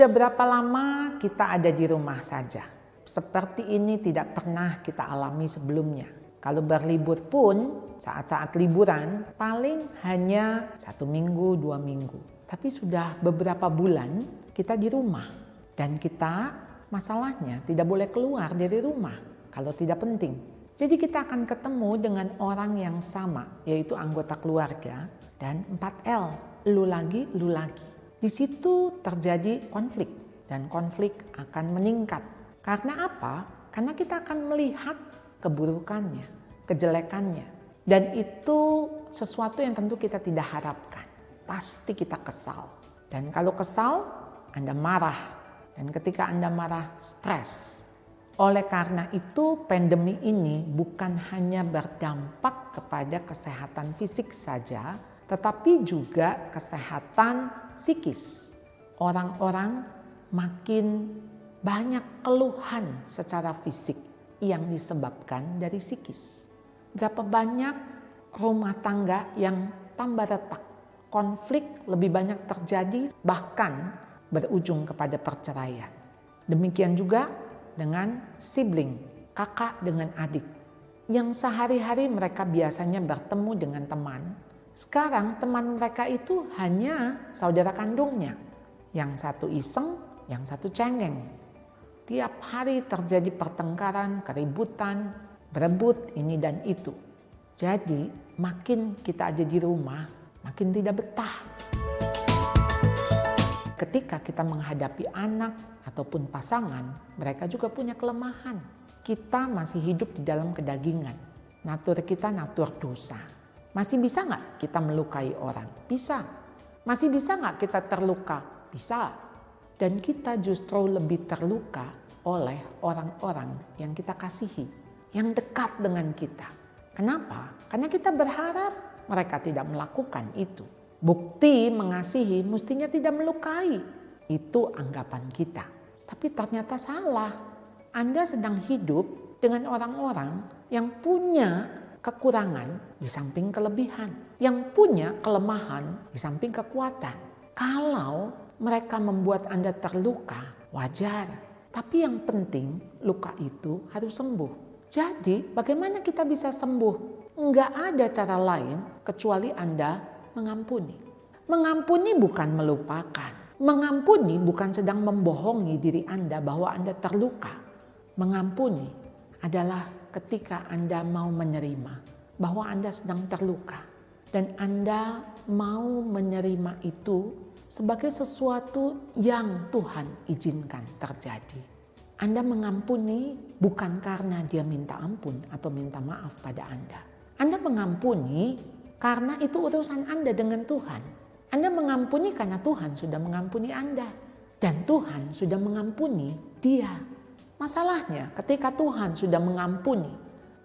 Sudah berapa lama kita ada di rumah saja? Seperti ini tidak pernah kita alami sebelumnya. Kalau berlibur pun, saat-saat liburan paling hanya 1 minggu, 2 minggu. Tapi sudah beberapa bulan kita di rumah. Dan kita masalahnya tidak boleh keluar dari rumah kalau tidak penting. Jadi kita akan ketemu dengan orang yang sama, yaitu anggota keluarga dan 4L, lu lagi, lu lagi. Di situ terjadi konflik dan konflik akan meningkat. Karena apa? Karena kita akan melihat keburukannya, kejelekannya. Dan itu sesuatu yang tentu kita tidak harapkan. Pasti kita kesal. Dan kalau kesal, Anda marah. Dan ketika Anda marah, stres. Oleh karena itu, pandemi ini bukan hanya berdampak kepada kesehatan fisik saja, tetapi juga kesehatan psikis. Orang-orang makin banyak keluhan secara fisik yang disebabkan dari psikis. Berapa banyak rumah tangga yang tambah retak, konflik lebih banyak terjadi, bahkan berujung kepada perceraian. Demikian juga dengan sibling, kakak dengan adik, yang sehari-hari mereka biasanya bertemu dengan teman. Sekarang teman mereka itu hanya saudara kandungnya, yang satu iseng, yang satu cengeng. Tiap hari terjadi pertengkaran, keributan, berebut ini dan itu. Jadi makin kita ada di rumah, makin tidak betah. Ketika kita menghadapi anak ataupun pasangan, mereka juga punya kelemahan. Kita masih hidup di dalam kedagingan. Natur kita natur dosa. Masih bisa nggak kita melukai orang? Bisa. Masih bisa nggak kita terluka? Bisa. Dan kita justru lebih terluka oleh orang-orang yang kita kasihi, yang dekat dengan kita. Kenapa? Karena kita berharap mereka tidak melakukan itu. Bukti mengasihi mestinya tidak melukai. Itu anggapan kita. Tapi ternyata salah. Anda sedang hidup dengan orang-orang yang punya kekurangan di samping kelebihan. Yang punya kelemahan di samping kekuatan. Kalau mereka membuat Anda terluka, wajar. Tapi yang penting luka itu harus sembuh. Jadi bagaimana kita bisa sembuh? Enggak ada cara lain kecuali Anda mengampuni. Mengampuni bukan melupakan. Mengampuni bukan sedang membohongi diri Anda bahwa Anda terluka. Mengampuni adalah ketika Anda mau menerima bahwa Anda sedang terluka. Dan Anda mau menerima itu sebagai sesuatu yang Tuhan izinkan terjadi. Anda mengampuni bukan karena dia minta ampun atau minta maaf pada Anda. Anda mengampuni karena itu urusan Anda dengan Tuhan. Anda mengampuni karena Tuhan sudah mengampuni Anda. Dan Tuhan sudah mengampuni dia. Masalahnya ketika Tuhan sudah mengampuni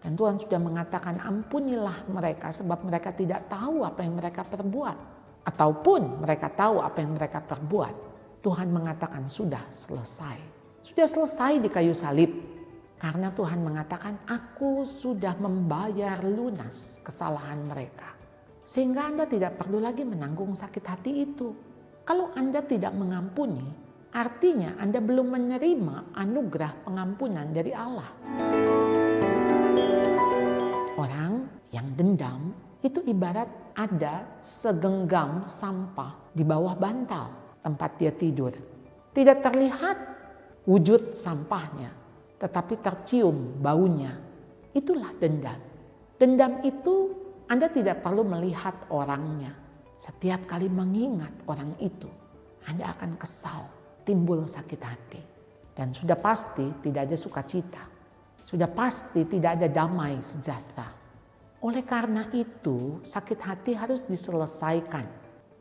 dan Tuhan sudah mengatakan ampunilah mereka sebab mereka tidak tahu apa yang mereka perbuat. Ataupun mereka tahu apa yang mereka perbuat. Tuhan mengatakan sudah selesai. Sudah selesai di kayu salib. Karena Tuhan mengatakan aku sudah membayar lunas kesalahan mereka. Sehingga Anda tidak perlu lagi menanggung sakit hati itu. Kalau Anda tidak mengampuni, artinya Anda belum menerima anugerah pengampunan dari Allah. Orang yang dendam itu ibarat ada segenggam sampah di bawah bantal tempat dia tidur. Tidak terlihat wujud sampahnya, tetapi tercium baunya. Itulah dendam. Dendam itu Anda tidak perlu melihat orangnya. Setiap kali mengingat orang itu, Anda akan kesal, timbul sakit hati. Dan sudah pasti tidak ada sukacita. Sudah pasti tidak ada damai sejahtera. Oleh karena itu, sakit hati harus diselesaikan.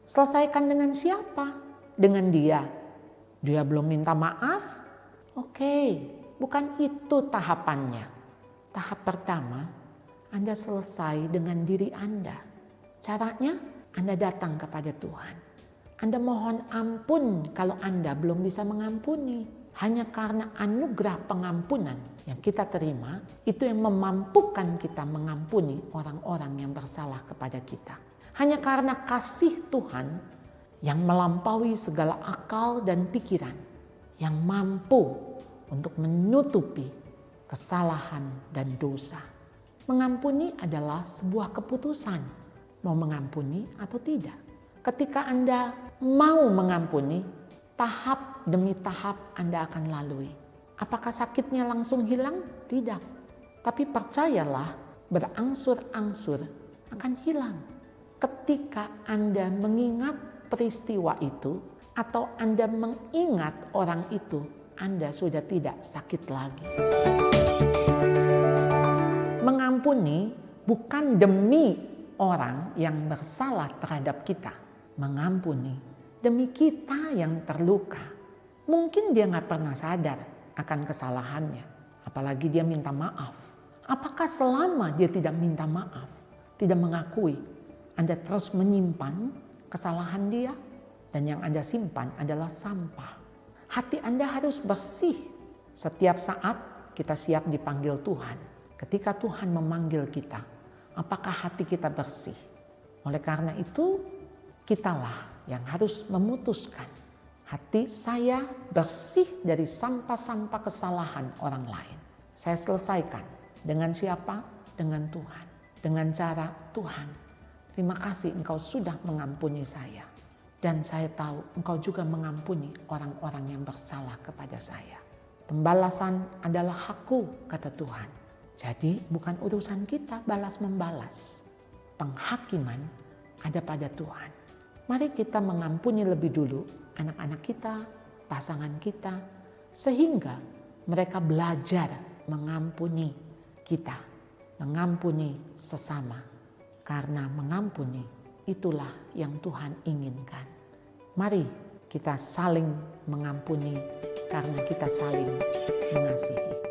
Selesaikan dengan siapa? Dengan dia. Dia belum minta maaf? Oke, bukan itu tahapannya. Tahap pertama, Anda selesai dengan diri Anda. Caranya, Anda datang kepada Tuhan. Anda mohon ampun kalau Anda belum bisa mengampuni. Hanya karena anugerah pengampunan yang kita terima, itu yang memampukan kita mengampuni orang-orang yang bersalah kepada kita. Hanya karena kasih Tuhan yang melampaui segala akal dan pikiran, yang mampu untuk menutupi kesalahan dan dosa. Mengampuni adalah sebuah keputusan, mau mengampuni atau tidak. Ketika Anda mau mengampuni, tahap demi tahap Anda akan lalui. Apakah sakitnya langsung hilang? Tidak. Tapi percayalah, berangsur-angsur akan hilang. Ketika Anda mengingat peristiwa itu atau Anda mengingat orang itu, Anda sudah tidak sakit lagi. Mengampuni bukan demi orang yang bersalah terhadap kita. Mengampuni demi kita yang terluka. Mungkin dia gak pernah sadar akan kesalahannya. Apalagi dia minta maaf. Apakah selama dia tidak minta maaf, tidak mengakui, Anda terus menyimpan kesalahan dia? Dan yang Anda simpan adalah sampah. Hati Anda harus bersih. Setiap saat kita siap dipanggil Tuhan. Ketika Tuhan memanggil kita, apakah hati kita bersih? Oleh karena itu, kitalah yang harus memutuskan. Hati saya bersih dari sampah-sampah kesalahan orang lain. Saya selesaikan. Dengan siapa? Dengan Tuhan. Dengan cara Tuhan. Terima kasih Engkau sudah mengampuni saya. Dan saya tahu Engkau juga mengampuni orang-orang yang bersalah kepada saya. Pembalasan adalah hakku, kata Tuhan. Jadi bukan urusan kita balas-membalas. Penghakiman ada pada Tuhan. Mari kita mengampuni lebih dulu anak-anak kita, pasangan kita, sehingga mereka belajar mengampuni kita, mengampuni sesama. Karena mengampuni itulah yang Tuhan inginkan. Mari kita saling mengampuni karena kita saling mengasihi.